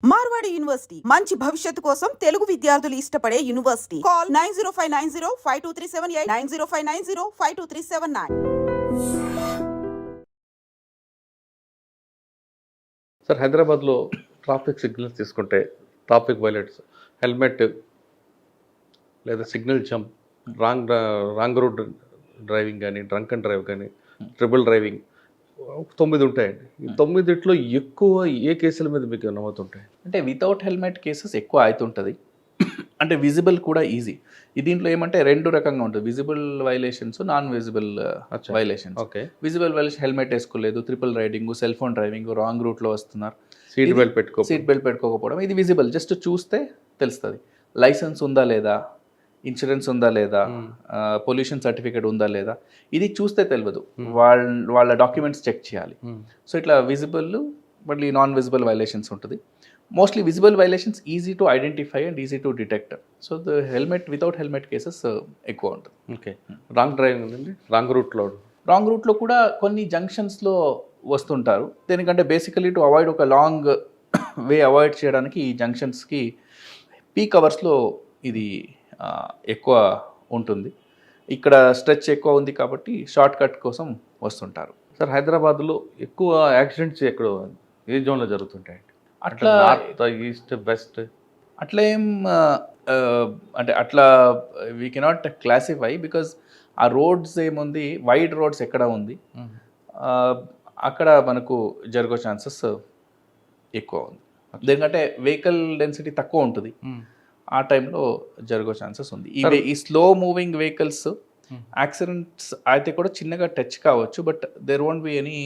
Marwadi university మంచి భవిష్యత్తు కోసం తెలుగు విద్యార్థులు ఇష్టపడే యూనివర్సిటీ. కాల్ 9059052378 9059052379. సార్, హైదరాబాద్లో ట్రాఫిక్ సిగ్నల్స్ తీసుకుంటే ట్రాఫిక్ వైలెట్స్, హెల్మెట్ లేదా signal jump, wrong route driving కానీ, డ్రంక్ అండ్ డ్రైవ్ కానీ, ట్రిపుల్ డ్రైవింగ్ 9 ఉంటాయండి. ఈ 9ట్లో ఎక్కువ ఏ కేసుల మీద మీకు నమోతుంటాయి? అంటే వితౌట్ హెల్మెట్ కేసెస్ ఎక్కువ అవుతుంటుంది. అంటే విజిబుల్ కూడా ఈజీ. దీంట్లో ఏమంటే రెండు రకంగా ఉంటుంది, visible violations, non visible violations. Okay. Visible violation helmet వేసుకోలేదు, triple riding, cell phone driving, wrong రూట్లో వస్తున్నారు, సీట్ బెల్ట్ పెట్టుకోకపోవడం, ఇది విజిబుల్. జస్ట్ చూస్తే తెలుస్తుంది. లైసెన్స్ ఉందా లేదా, ఇన్సూరెన్స్ ఉందా లేదా, పొల్యూషన్ సర్టిఫికేట్ ఉందా లేదా, ఇది చూస్తే తెలియదు. వాళ్ళ డాక్యుమెంట్స్ చెక్ చేయాలి. సో ఇట్లా విజిబుల్, మళ్ళీ నాన్ విజిబుల్ వైలేషన్స్ ఉంటుంది. Mostly visible violations easy to identify and easy to detect. So the without helmet cases ఎక్కువ ఉంటుంది. ఓకే. రాంగ్ డ్రైవింగ్ ఉందండి, రాంగ్ రూట్లో కూడా కొన్ని జంక్షన్స్లో వస్తుంటారు. దేనికంటే బేసికలీ టు అవాయిడ్ ఒక లాంగ్ వే అవాయిడ్ చేయడానికి ఈ జంక్షన్స్కి పీక్ అవర్స్లో ఇది ఎక్కువ ఉంటుంది. ఇక్కడ స్ట్రెచ్ ఎక్కువ ఉంది కాబట్టి షార్ట్ కట్ కోసం వస్తుంటారు. సార్, హైదరాబాద్లో ఎక్కువ యాక్సిడెంట్స్ ఎక్కడ, ఏ జోన్లో జరుగుతుంటాయి? అట్లా నార్త్, ఈస్ట్, వెస్ట్ అట్లా ఏం అంటే అట్లా వీ కెనాట్ క్లాసిఫై, బికాజ్ ఆ రోడ్స్ ఏముంది, వైడ్ రోడ్స్ ఎక్కడ ఉంది అక్కడ మనకు జరిగే ఛాన్సెస్ ఎక్కువ ఉంది. ఎందుకంటే వెహికల్ డెన్సిటీ తక్కువ ఉంటుంది, ఆ టైంలో జరిగే ఛాన్సెస్ ఉంది. ఈ స్లో మూవింగ్ వెహికల్స్ యాక్సిడెంట్స్ అయితే కూడా చిన్నగా టచ్ కావచ్చు, but there won't be any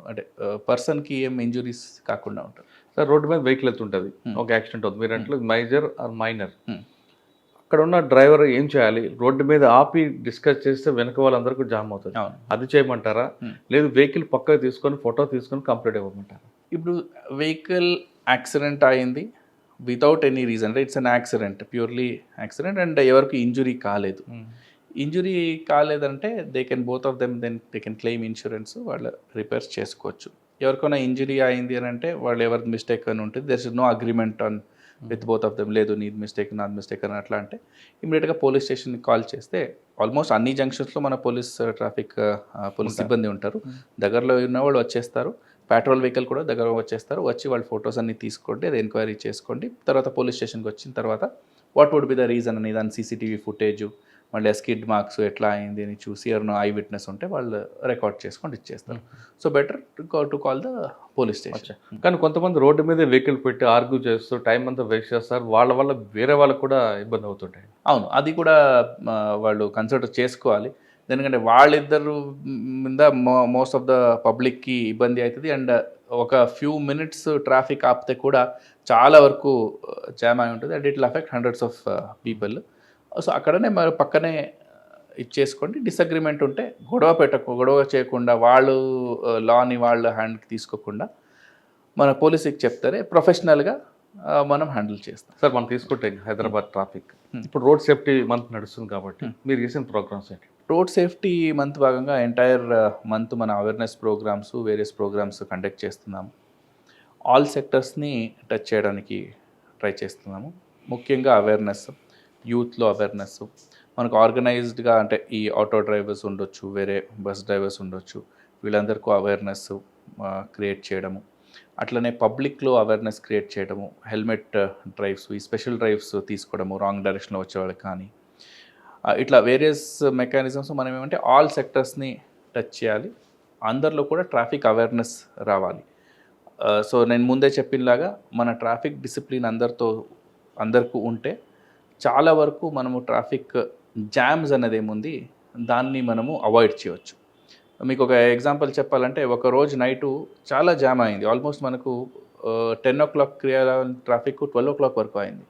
అంటే పర్సన్కి ఏం ఇంజురీస్ కాకుండా ఉంటుంది. సార్, రోడ్డు మీద వెహికల్ వెళ్తుంటుంది, ఒక యాక్సిడెంట్ అవుతుంది, మీరు అంటే మేజర్ ఆర్ మైనర్, అక్కడ ఉన్న డ్రైవర్ ఏం చేయాలి? రోడ్డు మీద ఆపి డిస్కస్ చేస్తే వెనక వాళ్ళందరికీ జామ్ అవుతుంది, అది చేయమంటారా? లేదు వెహికల్ పక్కకు తీసుకొని ఫోటో తీసుకొని కంప్లీట్ ఇవ్వమంటారా? ఇప్పుడు వెహికల్ యాక్సిడెంట్ అయింది వితౌట్ ఎనీ రీజన్, అంటే it's an accident, purely accident, and ఎవరికి ఇంజురీ కాలేదు. ఇంజురీ కాలేదంటే దే కెన్ క్లెయిమ్ ఇన్సూరెన్స్, వాళ్ళు రిపేర్స్ చేసుకోవచ్చు. ఎవరికైనా ఇంజురీ అయింది అని అంటే వాళ్ళు ఎవరి మిస్టేక్ అని ఉంటుంది, there is no agreement on with both of them, లేదు నీది మిస్టేక్ నాది మిస్టేక్ అని అట్లా అంటే ఇమీడియట్గా పోలీస్ స్టేషన్కి కాల్ చేస్తే, ఆల్మోస్ట్ అన్ని జంక్షన్స్లో మన ట్రాఫిక్ పోలీస్ సిబ్బంది ఉంటారు, దగ్గరలో ఉన్న వాళ్ళు వచ్చేస్తారు. పెట్రోల్ వెహికల్ కూడా దగ్గర వచ్చేస్తారు, వచ్చి వాళ్ళ ఫొటోస్ అన్ని తీసుకోండి, అది ఎంక్వైరీ చేసుకోండి. తర్వాత పోలీస్ స్టేషన్కి వచ్చిన తర్వాత what would be the reason అని దాని సీసీటీవీ ఫుటేజ్, మళ్ళీ స్కిడ్ మార్క్స్ ఎట్లా అయింది అని చూసి, ఎవరైనా ఐ విట్నెస్ ఉంటే వాళ్ళు రికార్డ్ చేసుకొని ఇచ్చేస్తారు. So better to call the police station. కానీ కొంతమంది రోడ్డు మీద వెహికల్ పెట్టి ఆర్గ్యూ చేస్తూ టైం అంతా వేస్ట్ చేస్తారు, వాళ్ళ వల్ల వేరే వాళ్ళకు కూడా ఇబ్బంది అవుతుంటాయి. అవును, అది కూడా వాళ్ళు కన్సిడర్ చేసుకోవాలి. ఎందుకంటే వాళ్ళిద్దరు మీద మోస్ట్ ఆఫ్ ద పబ్లిక్కి ఇబ్బంది అవుతుంది, అండ్ ఒక ఫ్యూ మినిట్స్ ట్రాఫిక్ ఆపితే కూడా చాలా వరకు జామ్ అయి ఉంటుంది, and it will affect hundreds of people. So అక్కడనే మరి పక్కనే ఇచ్చేసుకోండి. డిసగ్రిమెంట్ ఉంటే గొడవ చేయకుండా, వాళ్ళు లాని వాళ్ళ హ్యాండ్కి తీసుకోకుండా మన పోలీసుకి చెప్తారే ప్రొఫెషనల్గా మనం హ్యాండిల్ చేస్తాం. సార్, మనం తీసుకుంటే హైదరాబాద్ ట్రాఫిక్ ఇప్పుడు రోడ్ సేఫ్టీ మంత్ నడుస్తుంది కాబట్టి మీరు చేసిన ప్రోగ్రామ్స్ ఏంటి? రోడ్ సేఫ్టీ మంత్ భాగంగా ఎంటైర్ మంత్ మన awareness programmes, various programmes conduct చేస్తున్నాము. ఆల్ సెక్టర్స్ని టచ్ చేయడానికి ట్రై చేస్తున్నాము. ముఖ్యంగా అవేర్నెస్, యూత్లో అవేర్నెస్, మనకు ఆర్గనైజ్డ్గా అంటే ఈ ఆటో డ్రైవర్స్ ఉండొచ్చు, వేరే బస్ డ్రైవర్స్ ఉండొచ్చు, వీళ్ళందరికీ అవేర్నెస్ క్రియేట్ చేయడము. అట్లనే పబ్లిక్లో అవేర్నెస్ క్రియేట్ చేయడము, హెల్మెట్ డ్రైవ్స్, ఈ స్పెషల్ డ్రైవ్స్ తీసుకోవడము, రాంగ్ డైరెక్షన్లో వచ్చేవాళ్ళకి కానీ, ఇట్లా వేరియస్ మెకానిజమ్స్ మనం ఏమంటే ఆల్ సెక్టర్స్ని టచ్ చేయాలి. అందరిలో కూడా ట్రాఫిక్ అవేర్నెస్ రావాలి. సో నేను ముందే చెప్పినలాగా మన ట్రాఫిక్ డిసిప్లిన్ అందరికీ ఉంటే చాలా వరకు మనము ట్రాఫిక్ జామ్స్ అనేది ఏముంది దాన్ని మనము అవాయిడ్ చేయవచ్చు. మీకు ఒక ఎగ్జాంపుల్ చెప్పాలంటే, ఒక రోజు నైటు చాలా జామ్ అయింది, ఆల్మోస్ట్ మనకు 10 o'clock ట్రాఫిక్ 12 o'clock వరకు అయింది.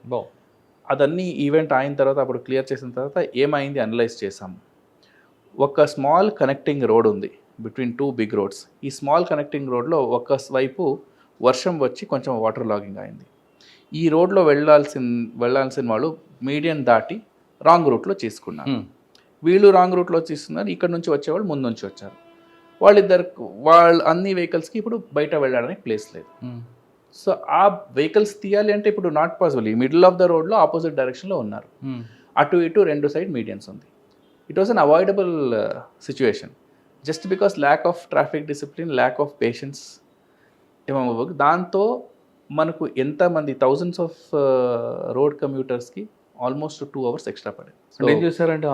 అదన్నీ ఈవెంట్ అయిన తర్వాత అప్పుడు క్లియర్ చేసిన తర్వాత ఏమైంది అనలైజ్ చేసాము. ఒక స్మాల్ కనెక్టింగ్ రోడ్ ఉంది బిట్వీన్ 2 big roads. ఈ స్మాల్ కనెక్టింగ్ రోడ్లో ఒక వైపు వర్షం వచ్చి కొంచెం వాటర్ లాగింగ్ అయింది. ఈ రోడ్లో వెళ్ళాల్సిన వాళ్ళు మీడియం దాటి రాంగ్ రూట్లో తీసుకున్నారు. వీళ్ళు రాంగ్ రూట్లో తీసుకున్నారు, ఇక్కడ నుంచి వచ్చేవాళ్ళు ముందు నుంచి వచ్చారు. వాళ్ళ అన్ని వెహికల్స్కి ఇప్పుడు బయట వెళ్ళడానికి ప్లేస్ లేదు. సో ఆ వెహికల్స్ తీయాలి అంటే ఇప్పుడు నాట్ పాసిబుల్. ఈ మిడిల్ ఆఫ్ ద రోడ్లో ఆపోజిట్ డైరెక్షన్లో ఉన్నారు, అటు ఇటు 2 సైడ్ మీడియన్స్ ఉంది. It was unavoidable situation just because lack of traffic discipline, lack of patience ఏమో. దాంతో మనకు ఎంతమంది థౌజండ్స్ ఆఫ్ రోడ్ కమ్యూటర్స్కి ఆల్మోస్ట్ 2 hours ఎక్స్ట్రా పడేది. అంటే ఏం చేశారంటే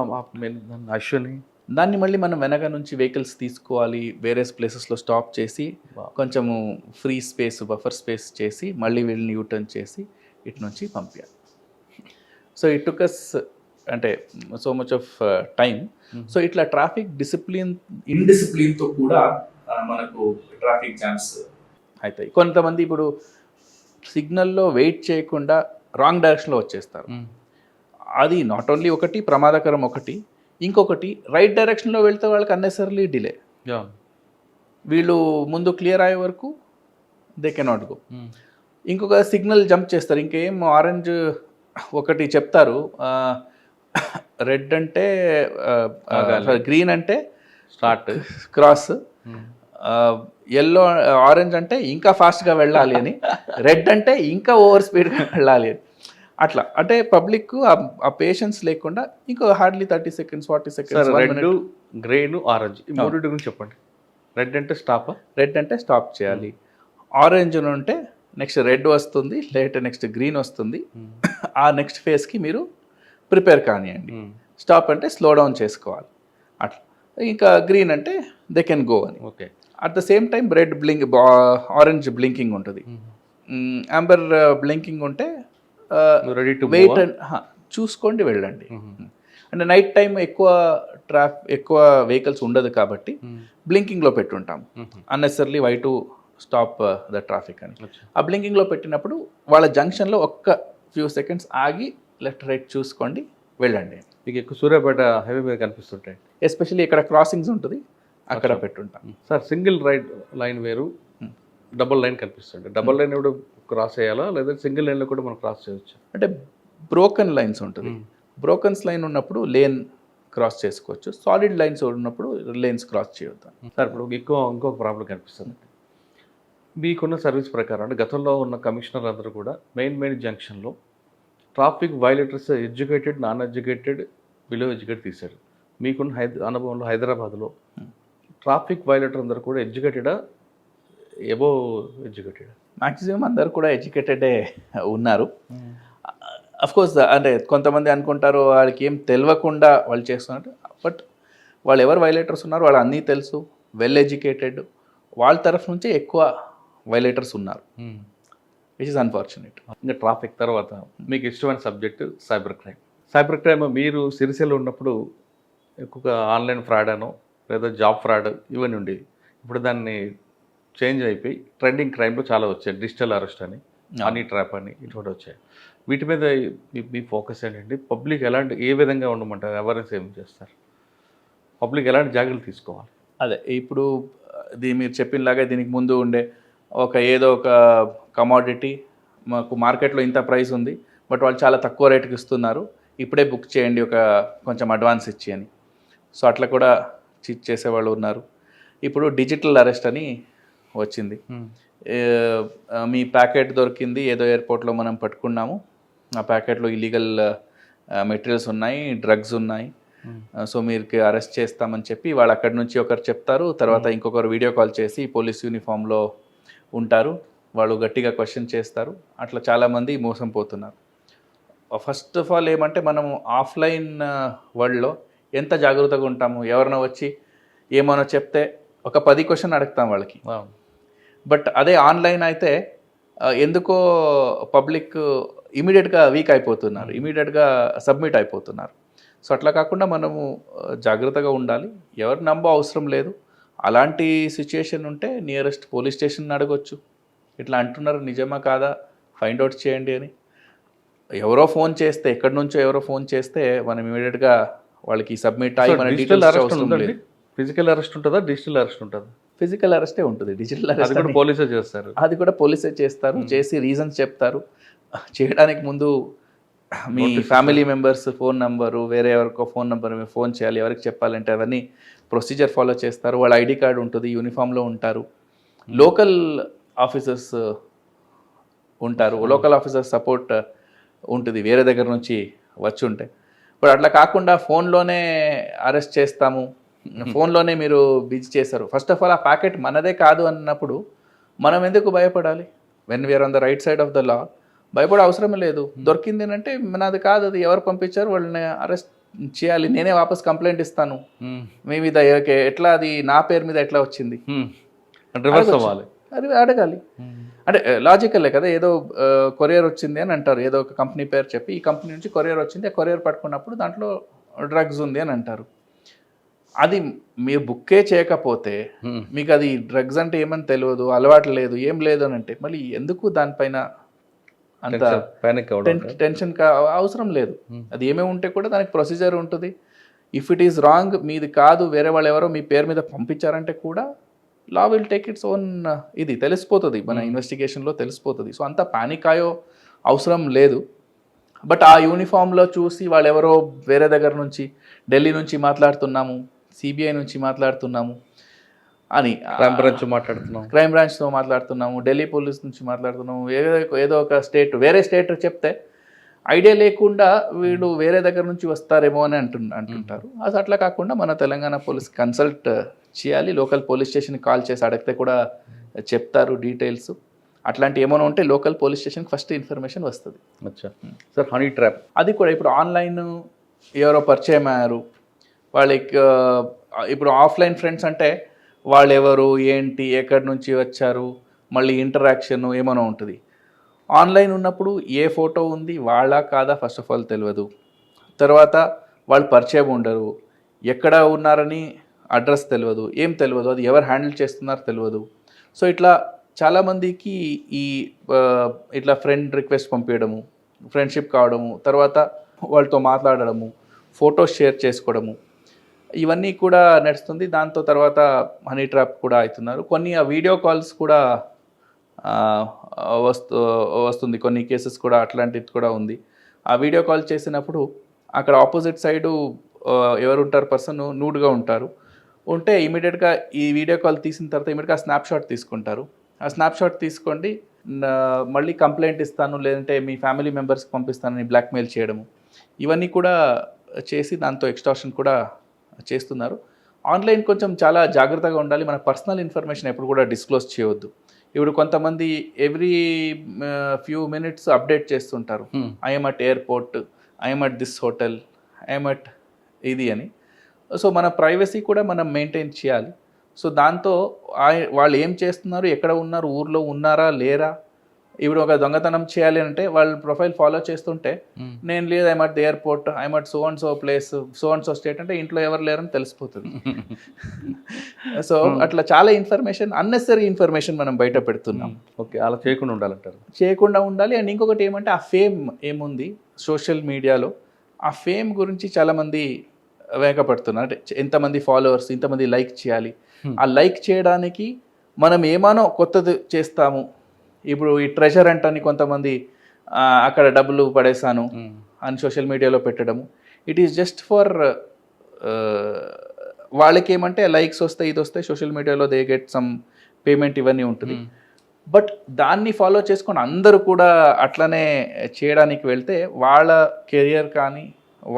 అశ్వని దాన్ని మళ్ళీ మనం వెనక నుంచి వెహికల్స్ తీసుకోవాలి, వేరే ప్లేసెస్లో స్టాప్ చేసి కొంచెము ఫ్రీ స్పేస్, బఫర్ స్పేస్ చేసి మళ్ళీ వీళ్ళని యూటర్న్ చేసి ఇటు నుంచి పంపించాలి. సో ఇట్ టుకస్ అంటే so much of time. So ఇట్లా ట్రాఫిక్ డిసిప్లిన్, ఇండిసిప్లిన్తో కూడా మనకు ట్రాఫిక్ జామ్స్ అవుతాయి. కొంతమంది ఇప్పుడు సిగ్నల్లో వెయిట్ చేయకుండా రాంగ్ డైరెక్షన్లో వచ్చేస్తారు. అది నాట్ ఓన్లీ ఒకటి ప్రమాదకరం, ఒకటి ఇంకొకటి రైట్ డైరెక్షన్లో వెళ్తే వాళ్ళకి అన్నెసరీ డిలే. వీళ్ళు ముందు క్లియర్ అయ్యే వరకు దే కెనాట్ గో. ఇంకొక సిగ్నల్ జంప్ చేస్తారు, ఇంకేం ఆరెంజ్ ఒకటి చెప్తారు, రెడ్ అంటే గ్రీన్ అంటే స్టార్ట్ క్రాస్, ఎల్లో ఆరెంజ్ అంటే ఇంకా ఫాస్ట్గా వెళ్ళాలి అని, రెడ్ అంటే ఇంకా ఓవర్ స్పీడ్గా వెళ్ళాలి అని. అట్లా అంటే పబ్లిక్ ఆ పేషెన్స్ లేకుండా ఇంకో hardly 30 seconds 40 seconds. Red, green, orange ఈ మూడింటి గురించి చెప్పండి. రెడ్ అంటే స్టాప్, రెడ్ అంటే స్టాప్ చేయాలి. ఆరెంజ్ ఉంటే నెక్స్ట్ రెడ్ వస్తుంది, లేదంటే నెక్స్ట్ గ్రీన్ వస్తుంది. ఆ నెక్స్ట్ ఫేజ్కి మీరు ప్రిపేర్ కానివ్వండి. స్టాప్ అంటే స్లో డౌన్ చేసుకోవాలి అట్లా. ఇంకా గ్రీన్ అంటే దే కెన్ గో అని. Okay. At the same time red blink, orange blinking ఉంటుంది, అంబర్ బ్లింకింగ్ ఉంటే రెడీ టు వెయిట్ అండ్ చూసుకోండి వెళ్ళండి. అంటే నైట్ టైం ఎక్కువ వెహికల్స్ ఉండదు కాబట్టి బ్లింకింగ్లో పెట్టుంటాం, unnecessarily why to stop the traffic అని. ఆ బ్లింకింగ్లో పెట్టినప్పుడు వాళ్ళ జంక్షన్లో ఒక్క ఫ్యూ సెకండ్స్ ఆగి లెఫ్ట్ రైట్ చూసుకోండి, వెళ్ళండి. మీకు ఎక్కువ సూర్యాపేట హైవే మీద కనిపిస్తుంటాయి, ఎస్పెషల్లీ ఇక్కడ క్రాసింగ్స్ ఉంటుంది అక్కడ పెట్టుంటాం. సార్ సింగిల్ రైట్ లైన్ వేరు, డబుల్ లైన్ కనిపిస్తుంది. డబుల్ లైన్ కూడా క్రాస్ చేయాలా, లేదా సింగిల్ లైన్లో కూడా మనం క్రాస్ చేయవచ్చు? అంటే బ్రోకన్ లైన్స్ ఉంటుంది, బ్రోకన్స్ లైన్ ఉన్నప్పుడు లేన్ క్రాస్ చేసుకోవచ్చు, సాలిడ్ లైన్స్ ఉన్నప్పుడు లేన్స్ క్రాస్ చేయొద్దు. సార్ ఇప్పుడు ఇంకొక ప్రాబ్లం కనిపిస్తుంది. మీకున్న సర్వీస్ ప్రకారం అంటే గతంలో ఉన్న కమిషనర్ అందరూ కూడా మెయిన్ జంక్షన్లో traffic violators educated, non educated, below educated తీశారు. మీకున్న అనుభవంలో హైదరాబాద్లో ట్రాఫిక్ వైలేటర్ అందరూ కూడా ఎడ్యుకేటెడా, ఎబో ఎడ్యుకేటెడ్? మ్యాక్సిమం అందరు కూడా ఎడ్యుకేటెడే ఉన్నారు. అఫ్కోర్స్ అంటే కొంతమంది అనుకుంటారు వాళ్ళకి ఏం తెలియకుండా వాళ్ళు చేస్తున్నట్టు, బట్ వాళ్ళు ఎవరు వైలేటర్స్ ఉన్నారు వాళ్ళు అన్నీ తెలుసు, వెల్ ఎడ్యుకేటెడ్, వాళ్ళ తరఫు నుంచే ఎక్కువ వైలేటర్స్ ఉన్నారు, విచ్ ఇస్ అన్ఫార్చునేట్. ఇంకా ట్రాఫిక్ తర్వాత మీకు ఇష్టమైన subject cyber crime. Cyber crime మీరు సిరిసిల్ల ఉన్నప్పుడు ఎక్కువగా ఆన్లైన్ ఫ్రాడ్ అనో లేదా జాబ్ ఫ్రాడ్ ఇవన్నీ ఉండేవి. ఇప్పుడు దాన్ని చేంజ్ అయిపోయి ట్రెండింగ్ క్రైమ్లో చాలా వచ్చాయి, డిజిటల్ అరెస్ట్ అని, హనీ ట్రాప్ అని, ఇటువంటి వచ్చాయి. వీటి మీద మీ ఫోకస్ ఏంటండి? పబ్లిక్ ఏ విధంగా ఉండమంటారు, అవేర్నెస్ ఏం చేస్తారు, పబ్లిక్ ఎలాంటి జాగ్రత్తలు తీసుకోవాలి? అదే ఇప్పుడు మీరు చెప్పినలాగా దీనికి ముందు ఉండే ఏదో ఒక కమోడిటీ మాకు మార్కెట్లో ఇంత ప్రైస్ ఉంది, బట్ వాళ్ళు చాలా తక్కువ రేటుకి ఇస్తున్నారు, ఇప్పుడే బుక్ చేయండి కొంచెం అడ్వాన్స్ ఇచ్చి అని. సో అట్లా కూడా చీట్ చేసేవాళ్ళు ఉన్నారు. ఇప్పుడు డిజిటల్ అరెస్ట్ అని వచ్చింది. మీ ప్యాకెట్ దొరికింది, ఏదో ఎయిర్పోర్ట్లో మనం పట్టుకున్నాము, ఆ ప్యాకెట్లో ఇల్లీగల్ మెటీరియల్స్ ఉన్నాయి, డ్రగ్స్ ఉన్నాయి, సో మీరు అరెస్ట్ చేస్తామని చెప్పి వాళ్ళు అక్కడి నుంచి ఒకరు చెప్తారు, తర్వాత ఇంకొకరు వీడియో కాల్ చేసి పోలీస్ యూనిఫామ్లో ఉంటారు, వాళ్ళు గట్టిగా క్వశ్చన్ చేస్తారు. అట్లా చాలామంది మోసం పోతున్నారు. ఫస్ట్ ఆఫ్ ఆల్ ఏమంటే మనము ఆఫ్లైన్ వరల్డ్లో ఎంత జాగ్రత్తగా ఉంటాము, ఎవరైనా వచ్చి ఏమైనా చెప్తే ఒక 10 క్వశ్చన్ అడుగుతాం వాళ్ళకి. బట్ అదే ఆన్లైన్ అయితే ఎందుకో పబ్లిక్ ఇమీడియట్గా వీక్ అయిపోతున్నారు, ఇమీడియట్గా సబ్మిట్ అయిపోతున్నారు. సో అట్లా కాకుండా మనము జాగ్రత్తగా ఉండాలి, ఎవరు అవసరం లేదు. అలాంటి సిచ్యుయేషన్ ఉంటే నియరెస్ట్ పోలీస్ స్టేషన్ అడగొచ్చు, ఇట్లా అంటున్నారు నిజమా కాదా ఫైండ్ అవుట్ చేయండి అని. ఎవరో ఫోన్ చేస్తే, ఎక్కడి నుంచో ఎవరో ఫోన్ చేస్తే మనం ఇమీడియట్గా వాళ్ళకి సబ్మిట్ అయ్యి మన డీటెయిల్స్ అవసరం లేదు. ఫిజికల్ అరెస్ట్ ఉంటుందా, డిజిటల్ అరెస్ట్ ఉంటుందా? ఫిజికల్ అరెస్టే ఉంటుంది, డిజిటల్ అరెస్ట్ కూడా పోలీసే చేస్తారు. అది కూడా పోలీసే చేస్తారు, చేసి రీజన్స్ చెప్తారు. చేయడానికి ముందు మీ ఫ్యామిలీ మెంబర్స్ ఫోన్ నెంబరు, వేరే ఎవరికో ఫోన్ నెంబర్ మీరు ఫోన్ చేయాలి, ఎవరికి చెప్పాలంటే అవన్నీ ప్రొసీజర్ ఫాలో చేస్తారు. వాళ్ళ ఐడి కార్డు ఉంటుంది, యూనిఫామ్లో ఉంటారు. లోకల్ ఆఫీసర్స్ ఉంటారు, లోకల్ ఆఫీసర్ సపోర్ట్ ఉంటుంది వేరే దగ్గర నుంచి వచ్చి ఉంటే. ఇప్పుడు అట్లా కాకుండా ఫోన్లోనే అరెస్ట్ చేస్తాము, ఫోన్లోనే మీరు బిజీ చేస్తారు. ఫస్ట్ ఆఫ్ ఆల్ ఆ ప్యాకెట్ మనదే కాదు అన్నప్పుడు మనం ఎందుకు భయపడాలి? When we are on the right side of the law భయపడే అవసరం లేదు. దొరికింది అంటే నాది కాదు, అది ఎవరు పంపించారు వాళ్ళని అరెస్ట్ చేయాలి, నేనే వాపస్ కంప్లైంట్ ఇస్తాను మీ మీద, ఎట్లా అది నా పేరు మీద ఎట్లా వచ్చింది రివర్స్ అవ్వాలి, అది అడగాలి. అంటే లాజికల్లే కదా, ఏదో కొరియర్ వచ్చింది అని అంటారు, ఏదో ఒక కంపెనీ పేరు చెప్పి ఈ కంపెనీ నుంచి కొరియర్ వచ్చింది, ఆ కొరియర్ పట్టుకున్నప్పుడు దాంట్లో డ్రగ్స్ ఉంది అని అంటారు. అది మీరు బుక్కే చేయకపోతే మీకు అది డ్రగ్స్ అంటే ఏమని తెలియదు, అలవాటు లేదు, ఏం లేదు అని అంటే మళ్ళీ ఎందుకు దానిపైన అంత టెన్షన్ అవసరం లేదు. అది ఏమేమి ఉంటే కూడా దానికి ప్రొసీజర్ ఉంటుంది. ఇఫ్ ఇట్ ఈస్ రాంగ్, మీది కాదు, వేరే వాళ్ళు ఎవరో మీ పేరు మీద పంపించారంటే కూడా law will take its own, ఇది తెలిసిపోతుంది, మన ఇన్వెస్టిగేషన్లో తెలిసిపోతుంది. సో అంత పానిక్ అయ్యో అవసరం లేదు. బట్ ఆ యూనిఫామ్లో చూసి వాళ్ళు ఎవరో వేరే దగ్గర నుంచి, ఢిల్లీ నుంచి మాట్లాడుతున్నాము, సిబిఐ నుంచి మాట్లాడుతున్నాము అని, క్రైమ్ బ్రాంచ్తో మాట్లాడుతున్నాము, ఢిల్లీ పోలీస్ నుంచి మాట్లాడుతున్నాము, ఏదో ఒక స్టేట్, వేరే స్టేట్ చెప్తే ఐడియా లేకుండా వీళ్ళు వేరే దగ్గర నుంచి వస్తారేమో అని అంటుంటారు. అది అట్లా కాకుండా మన తెలంగాణ పోలీస్ కన్సల్ట్ చేయాలి, లోకల్ పోలీస్ స్టేషన్కి కాల్ చేసి అడిగితే కూడా చెప్తారు డీటెయిల్స్. అట్లాంటి ఏమైనా ఉంటే లోకల్ పోలీస్ స్టేషన్కి ఫస్ట్ ఇన్ఫర్మేషన్ వస్తుంది. సార్ హనీ ట్రాప్ అది కూడా ఇప్పుడు ఆన్లైన్ ఎవరో పరిచయం అయ్యారు వాళ్ళకి, ఇప్పుడు ఆఫ్లైన్ ఫ్రెండ్స్ అంటే వాళ్ళు ఎవరు ఏంటి, ఎక్కడి నుంచి వచ్చారు, మళ్ళీ ఇంటరాక్షన్ ఏమైనా ఉంటుంది. ఆన్లైన్ ఉన్నప్పుడు ఏ ఫోటో ఉంది వాళ్ళ కాదా ఫస్ట్ ఆఫ్ ఆల్ తెలియదు, తర్వాత వాళ్ళు పరిచయం ఉండరు, ఎక్కడ ఉన్నారని అడ్రస్ తెలియదు, ఏం తెలియదు, అది ఎవరు హ్యాండిల్ చేస్తున్నారో తెలియదు. సో ఇట్లా చాలామందికి ఈ ఇట్లా ఫ్రెండ్ రిక్వెస్ట్ పంపించడము, ఫ్రెండ్షిప్ కావడము, తర్వాత వాళ్ళతో మాట్లాడడము, ఫొటోస్ షేర్ చేసుకోవడము, ఇవన్నీ కూడా నడుస్తుంది. దాంతో తర్వాత హనీ ట్రాప్ కూడా అవుతున్నారు. కొన్ని ఆ వీడియో కాల్స్ కూడా వస్తుంది, కొన్ని కేసెస్ కూడా అట్లాంటిది కూడా ఉంది. ఆ వీడియో కాల్ చేసినప్పుడు అక్కడ ఆపోజిట్ సైడు ఎవరు ఉంటారు, పర్సన్ నూడ్గా ఉంటే ఇమీడియట్గా ఈ వీడియో కాల్ తీసిన తర్వాత ఇమీడియట్గా స్నాప్షాట్ తీసుకుంటారు. ఆ స్నాప్షాట్ తీసుకోండి, మళ్ళీ కంప్లైంట్ ఇస్తాను, లేదంటే మీ ఫ్యామిలీ మెంబర్స్కి పంపిస్తానని బ్లాక్మెయిల్ చేయడము, ఇవన్నీ కూడా చేసి దాంతో ఎక్స్టార్షన్ కూడా చేస్తున్నారు. ఆన్లైన్ కొంచెం చాలా జాగ్రత్తగా ఉండాలి. మన పర్సనల్ ఇన్ఫర్మేషన్ ఎప్పుడు కూడా డిస్క్లోజ్ చేయవద్దు. ఇప్పుడు కొంతమంది ఎవ్రీ ఫ్యూ మినిట్స్ అప్డేట్ చేస్తుంటారు, I'm at airport, I'm at this hotel, I'm at ఇది అని. సో మన ప్రైవసీ కూడా మనం మెయింటైన్ చేయాలి. సో దాంతో వాళ్ళు ఏం చేస్తున్నారు, ఎక్కడ ఉన్నారు, ఊర్లో ఉన్నారా లేరా, ఇప్పుడు ఒక దొంగతనం చేయాలి అంటే వాళ్ళ ప్రొఫైల్ ఫాలో చేస్తుంటే నేను లేదు, I'm at the airport, I'm at so and so place, so and so state అంటే ఇంట్లో ఎవరు లేరని తెలిసిపోతుంది. సో అట్లా చాలా ఇన్ఫర్మేషన్, అన్నెసరీ ఇన్ఫర్మేషన్ మనం బయట పెడుతున్నాం. ఓకే, అలా చేయకుండా ఉండాలంటారు. చేయకుండా ఉండాలి. అండ్ ఇంకొకటి ఏమంటే ఆ ఫేమ్ ఏముంది సోషల్ మీడియాలో, ఆ ఫేమ్ గురించి చాలామంది వేగపడుతున్నారు. అంటే ఎంతమంది ఫాలోవర్స్, ఇంతమంది లైక్ చేయాలి, ఆ లైక్ చేయడానికి మనం ఏమానో కొత్తది చేస్తాము. ఇప్పుడు ఈ ట్రెజర్ అంటని కొంతమంది అక్కడ డబ్బులు పడేసాను అని సోషల్ మీడియాలో పెట్టడము, ఇట్ ఈస్ జస్ట్ ఫర్ వాళ్ళకి ఏమంటే లైక్స్ వస్తాయి, ఇది వస్తాయి, సోషల్ మీడియాలో దే గెట్ సమ్ పేమెంట్, ఇవన్నీ ఉంటుంది. బట్ దాన్ని ఫాలో చేసుకొని అందరూ కూడా అట్లనే చేయడానికి వెళ్తే వాళ్ళ కెరియర్ కానీ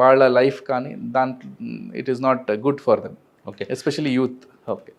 వాళ్ళ లైఫ్ కానీ దాంట్లో it is not good for them. Okay, especially youth. Okay.